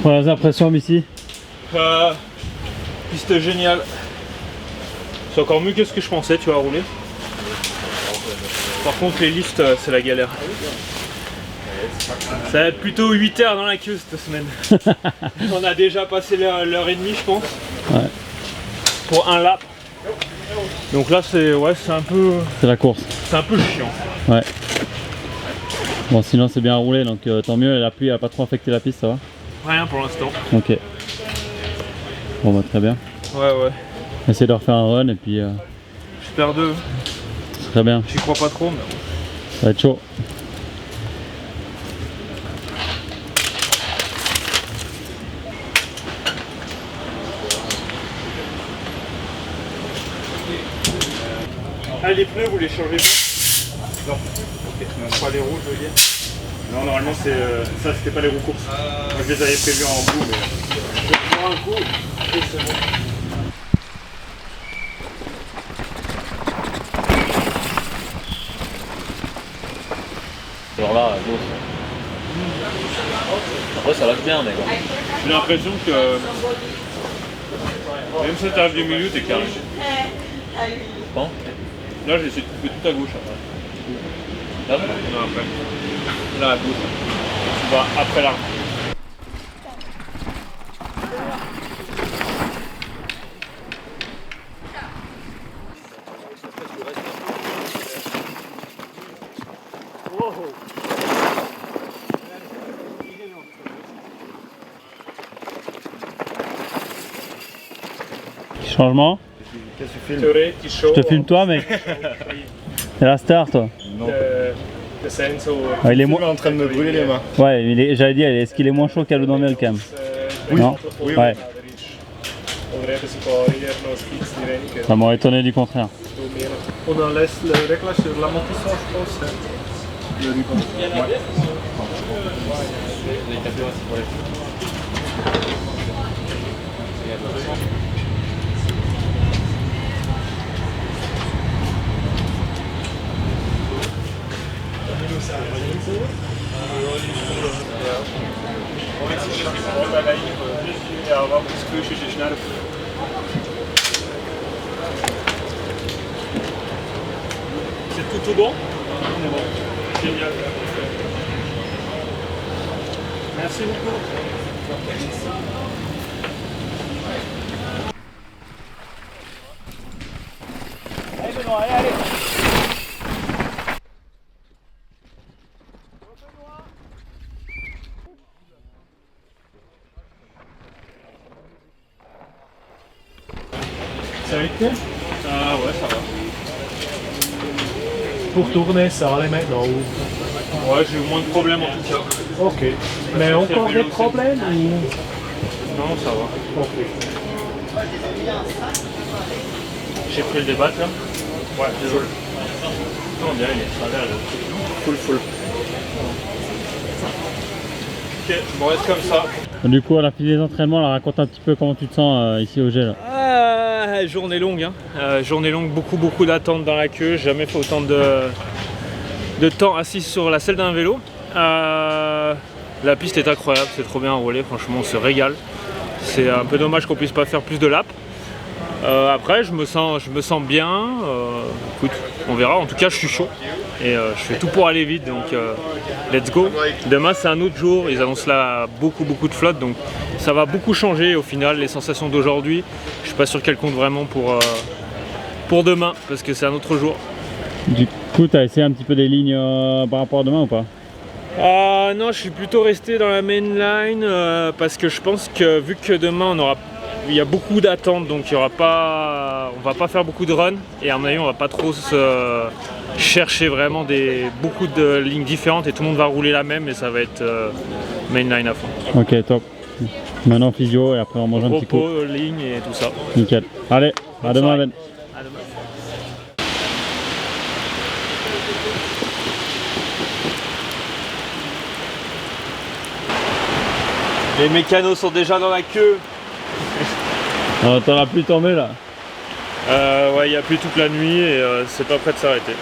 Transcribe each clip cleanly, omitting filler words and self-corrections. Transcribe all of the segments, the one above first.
Voilà les impressions ici. Piste géniale. C'est encore mieux que ce que je pensais, tu vas rouler. Par contre les lifts c'est la galère. Ça va être plutôt 8 heures dans la queue cette semaine. On a déjà passé l'heure et demie je pense. Ouais. Pour un lap. Donc là c'est un peu. C'est la course. C'est un peu chiant. Ouais. Bon sinon c'est bien roulé donc tant mieux, la pluie a pas trop affecté la piste, ça va? Rien pour l'instant. Ok. Bon bah très bien. Ouais. Essaye de refaire un run et puis J'espère deux. très bien. J'y crois pas trop mais. Ça va être chaud. Ah les pneus vous les changez pas? Non. Ok. Non, pas les roues je veux dire. Non normalement c'est ça c'était pas les roues courses. Moi je les avais prévus en bout mais. Je vais prendre un coup et c'est bon. Alors là, gauche. Après ça lâche bien mec. J'ai l'impression que même si t'arrives du milieu t'es carré. Bon. Là j'ai essayé de couper tout à gauche après. Là, Non après. Là à gauche. Tu vas après l'arbre. Changement. Qu'est-ce que tu filmes? Je te filme toi mec. C'est la star toi. Ouais, il est en train de me brûler les mains. Ouais, j'allais dire, est-ce qu'il est moins chaud qu'à l'Odomel quand même? Oui. Non. Oui, ouais. Ça m'aurait étonné du contraire. On en laisse le réglage sur l'amortisseur, je pense. C'est tout bon? On est bon. Génial. Merci beaucoup. Allez Benoît, allez. Ça a été? Ah ouais, ça va. Pour tourner, ça allait maintenant ou... Ouais, j'ai eu moins de problèmes en tout cas. Ok. Mais encore des problèmes ou... Non, ça va. Ok. J'ai pris le débat là. Ouais, désolé. On dirait il est travers là. Full. Ok, je me reste comme ça. Du coup à la fin des entraînements, alors, raconte un petit peu comment tu te sens ici au gel. Journée longue, hein. Journée longue, beaucoup d'attentes dans la queue. J'ai jamais fait autant de temps assis sur la selle d'un vélo. La piste est incroyable, c'est trop bien enroulé, franchement on se régale. C'est un peu dommage qu'on puisse pas faire plus de laps. Après je me sens bien, écoute, on verra, en tout cas je suis chaud et je fais tout pour aller vite donc let's go. Demain c'est un autre jour, ils annoncent là beaucoup de flotte donc ça va beaucoup changer au final les sensations d'aujourd'hui. Je suis pas sûr qu'elles comptent vraiment pour demain parce que c'est un autre jour. Du coup tu as essayé un petit peu des lignes par rapport à demain ou pas? Non, je suis plutôt resté dans la main line parce que je pense que vu que demain il y a beaucoup d'attentes donc on va pas faire beaucoup de runs et à mon avis on va pas trop se chercher vraiment beaucoup de lignes différentes et tout le monde va rouler la même et ça va être main line à fond. Ok top. Maintenant physio et après on mange un petit coup. Repos, ligne et tout ça. Nickel. Allez, à demain Ben. À demain. Les mécanos sont déjà dans la queue. T'en as plus tombé là. Ouais, il y a plu toute la nuit et c'est pas prêt de s'arrêter.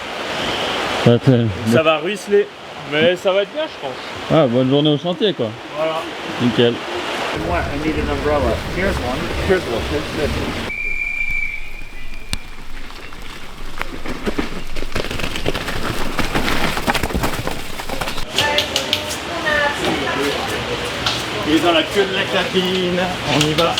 Ça va ruisseler, mais ça va être bien, je pense. Ah, bonne journée au chantier, quoi. Voilà. Nickel. I need an umbrella. Here's one. Here's one. Here's this. Il est dans la queue de la cabine, on y va.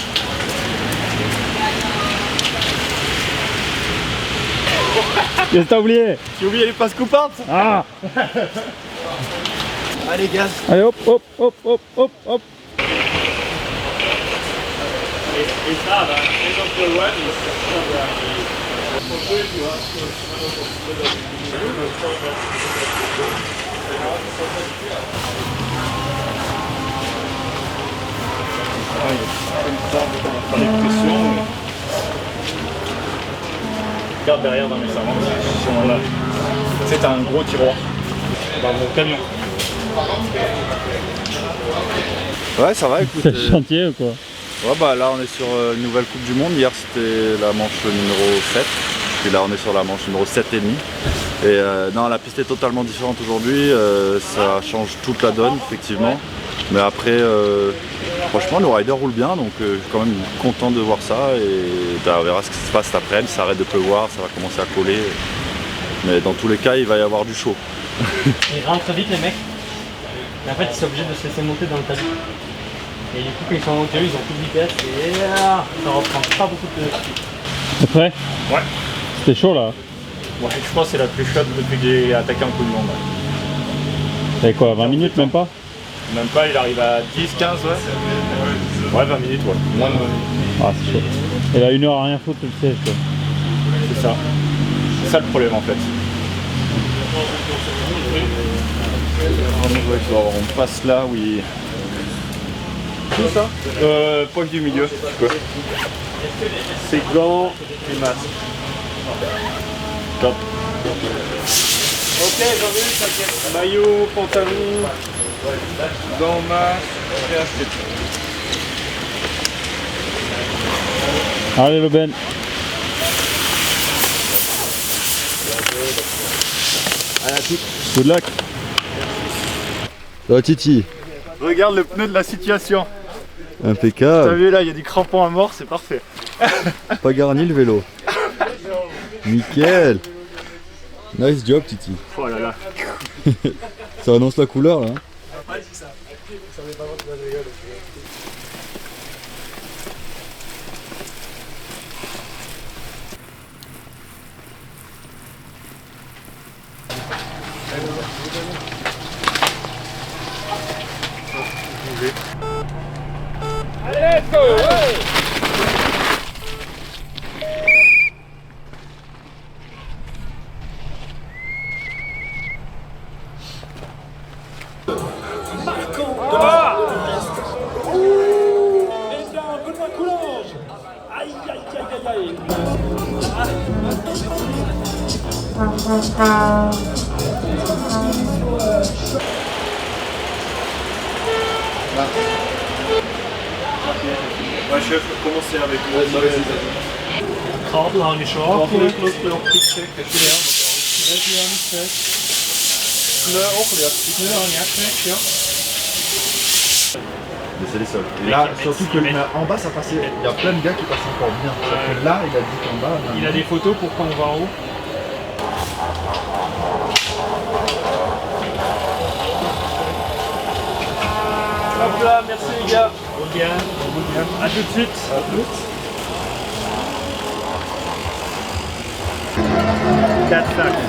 Qu'est-ce que t'as oublié? J'ai oublié les passes coupantes. Ah! Allez gaz. Allez, hop, hop, hop, hop, hop, hop. Et ça va, et donc le web, Regarde derrière dans mes savants, là. C'est un gros tiroir. Dans mon camion. Ouais, ça va, écoute. C'est le chantier ou quoi? Ouais, bah là on est sur une nouvelle Coupe du Monde. Hier c'était la manche numéro 7. Puis là on est sur la manche numéro 7,5. Et non, la piste est totalement différente aujourd'hui. Ça change toute la donne, effectivement. Mais après, franchement, le rider roule bien. Donc je suis quand même content de voir ça. Et bah, on verra ce qui se passe cet après-midi. Ça arrête de pleuvoir, ça va commencer à coller. Mais dans tous les cas, il va y avoir du chaud. Ils rentrent vite les mecs. Mais en fait ils sont obligés de se laisser monter dans le tamis. Et du coup quand ils sont montés, ils ont plus de vitesse et ça reprend pas beaucoup de... T'es prêt? Ouais. C'était chaud là. Ouais, je pense que c'est la plus chaude depuis que j'ai attaqué un coup du monde. T'avais quoi, 20 minutes même pas? Même pas, il arrive à 10, 15, ouais. Ouais, 20 minutes, ouais. Moins de 20 minutes. Ah, c'est chaud. Et là, 1 heure à rien foutre, tu le sais, quoi. C'est ça. C'est ça le problème en fait. On passe là, oui. Tout ça poche du milieu. c'est gants et masque. Top. Ok, j'en ai une, t'inquiète. Maillot, pantalon, gants, masque, PHP. Allez, le Ben. Good luck. Ça va, Titi? Regarde le pneu de la situation. T'as Impeccable. vu là, il y a du crampon à mort, c'est parfait. Pas garni le vélo. Nickel. Nice job, Titi. Oh là là. Ça annonce la couleur là. Ouais, chef, commencez avec moi. Kabel habe ich schon angelegt. Mais c'est les seuls. Et là, surtout que en bas ça passait. Il y a plein de gars qui passent encore bien. Sauf que là, il a dit qu'en bas. Il a des photos pour quand on va en haut. Hop là, merci les gars. Bien. A tout de suite. À toutes. 4 sacs.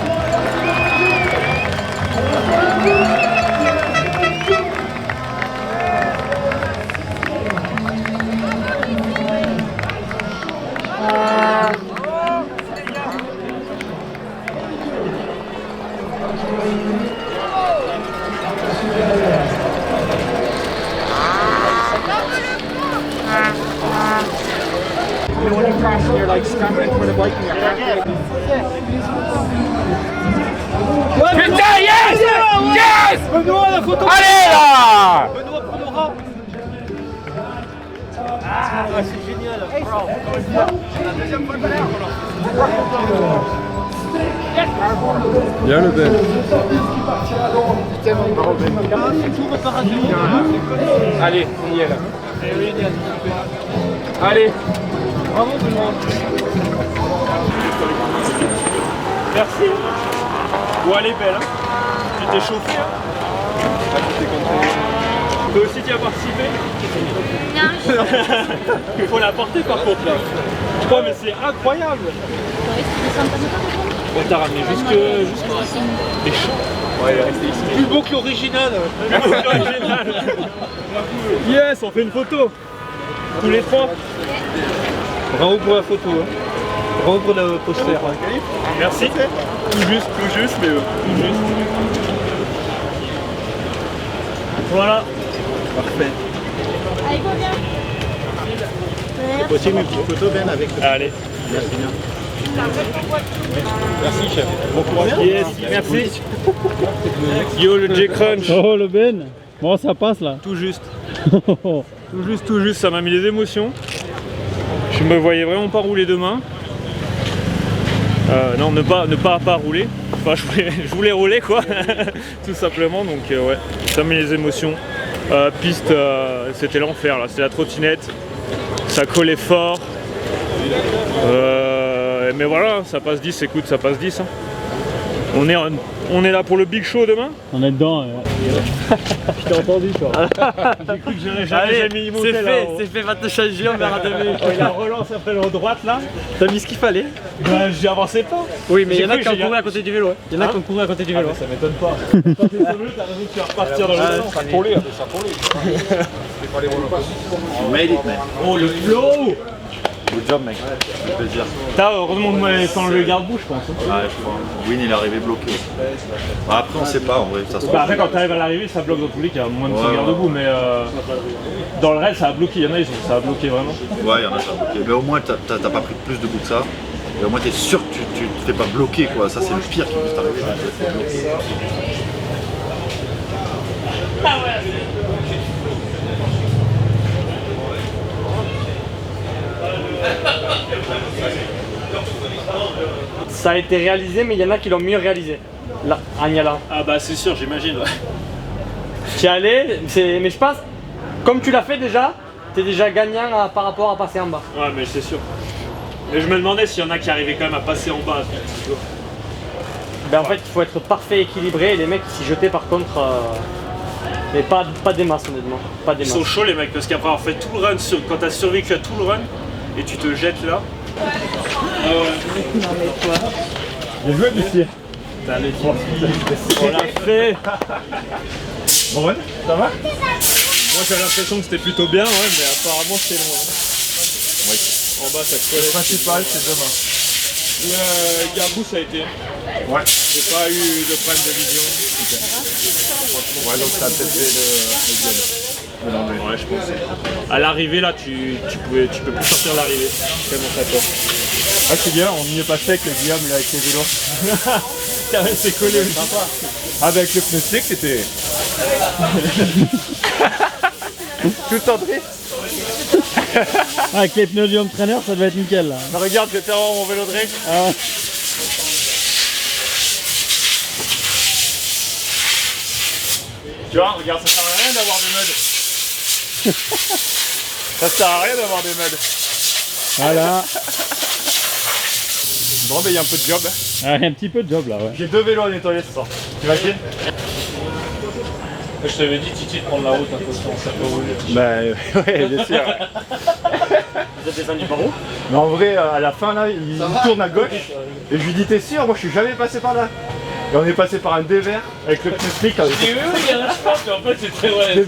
Putain, yes! Yes! Benoît, la photo! Allez là! Benoît, prends Bien le bel. Allez, on y est là. Allez. Bravo tout le monde. Merci. Bon, elle est belle, hein. Tu t'es chauffé, hein. Toi aussi tu as participé? Non. Il faut la porter par contre là. Je crois, mais c'est incroyable. On t'a ramené jusque les champs. Ouais, il est resté ici. Plus beau que l'original. Plus beau que l'original. Yes, on fait une photo. Tous les trois. Bravo pour la photo. Hein. Bravo pour le poster. Hein. Merci. Tout juste, mais tout juste. Voilà. Parfait. Allez, go bien. C'est possible une petite photo Ben avec le... Allez. Merci bien. Merci chef. Bon courage. Yes, merci. Yo le J-Crunch. Oh le Ben. Bon ça passe là. Tout juste. Tout juste, ça m'a mis des émotions. Je me voyais vraiment pas rouler demain. Non, ne pas rouler. Enfin, je voulais rouler quoi, tout simplement. Donc ouais, ça met les émotions. Piste, c'était l'enfer là, c'était la trottinette. Ça collait fort. Mais voilà, ça passe 10, écoute, ça passe 10. Hein. On est là pour le big show demain. On est dedans. Je t'ai entendu toi. J'ai cru que j'aurais jamais mis mon tel. C'est fait, va te changer, on verra demain. Oh, il a relance après le droite là. T'as mis ce qu'il fallait. Ben, j'y avançais pas. Oui, mais il y en a J'ai qui ont cru, couru à côté du vélo. Il y en a qui ont couru à côté du vélo. Ça m'étonne pas. Quand t'es sur le t'as raison que tu vas repartir dans le sens. Ça pour lui, ça pour lui. On made it man. Oh le flow. Good job mec, je peux dire. T'as heureusement sans le garde-boue je pense. Ouais, je crois. Win il est arrivé bloqué. Bah, après on sait pas en vrai, ça se Bah, après quand t'arrives à l'arrivée ça bloque dans tous les cas, moins de Ouais, garde-boue mais dans le reste ça a bloqué, il y en a ça a bloqué vraiment. Ouais, il y en a ça a bloqué. Mais au moins t'as pas pris plus de coups que ça. Et au moins t'es sûr que tu te fais pas bloquer quoi. Ça c'est le pire qui peut t'arriver. Ça a été réalisé, mais il y en a qui l'ont mieux réalisé. Là, Agnala. Ah bah c'est sûr, j'imagine. Ouais. Tu es allé, mais je pense, comme tu l'as fait déjà, t'es déjà gagnant par rapport à passer en bas. Ouais mais c'est sûr. Mais je me demandais s'il y en a qui arrivaient quand même à passer en bas. Ben en fait, il faut être parfait équilibré. Et les mecs s'y jetaient par contre, mais pas des masses honnêtement. Pas des Ils masses. sont chauds les mecs parce qu'après avoir fait tout le run, quand t'as survécu à tout le run et tu te jettes là. Bien joué monsieur. T'as les trois filles. On l'a fait. Bon ouais, ça va? Moi j'avais l'impression que c'était plutôt bien ouais mais apparemment c'est loin. En bas ça collait. Le principal c'est demain. Le garde-boue ça a été. Ouais. J'ai pas eu de problème de vision. Ouais donc ça a peut-être fait le Ouais je pense. À l'arrivée là tu peux plus sortir l'arrivée. Tellement très fort. Ah c'est bien, on y est passé avec le Guillaume là avec les vélos. C'est collé aussi. Ah bah avec le pneu slick c'était... Tout centré. Avec les pneus du home trainer ça doit être nickel là. Bah, regarde, je vais faire mon vélo de règle. Ah. Tu vois, regarde, ça sert à rien d'avoir des muds. Ça sert à rien d'avoir des muds. Voilà. Bon bah il y a un peu de job. Ah, un petit peu de job là ouais. J'ai 2 vélos à nettoyer ce soir. Tu vas chier? Je t'avais dit Titi de prendre la route un peu sans ça peut rouler. Bah ouais bien sûr. Vous êtes descendu par où? Mais en vrai à la fin là il tourne à gauche et je lui dis t'es sûr? Moi je suis jamais passé par là. Et on est passé par un dévers avec le pneu slick. Oui, il y en a je pense, mais en fait c'est très vrai. Des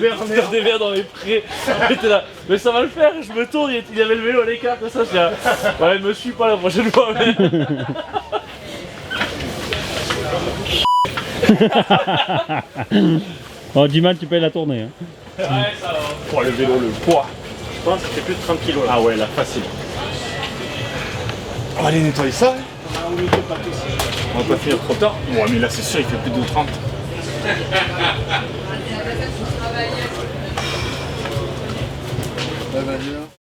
verres dans les prés. J'étais là, mais ça va le faire, je me tourne, il y avait le vélo à l'écart, comme ça, je suis là, ouais, me suis pas la prochaine fois. Oh Jimal tu payes la tournée hein. Ouais, ça va. Oh le vélo, le poids. Je pense que c'est plus de 30 kg là. Ah ouais là facile. On va aller nettoyer ça. Hein. On va pas finir trop tard. Ouais mais là c'est sûr il fait plus de 30. Ouais, vas-y, là.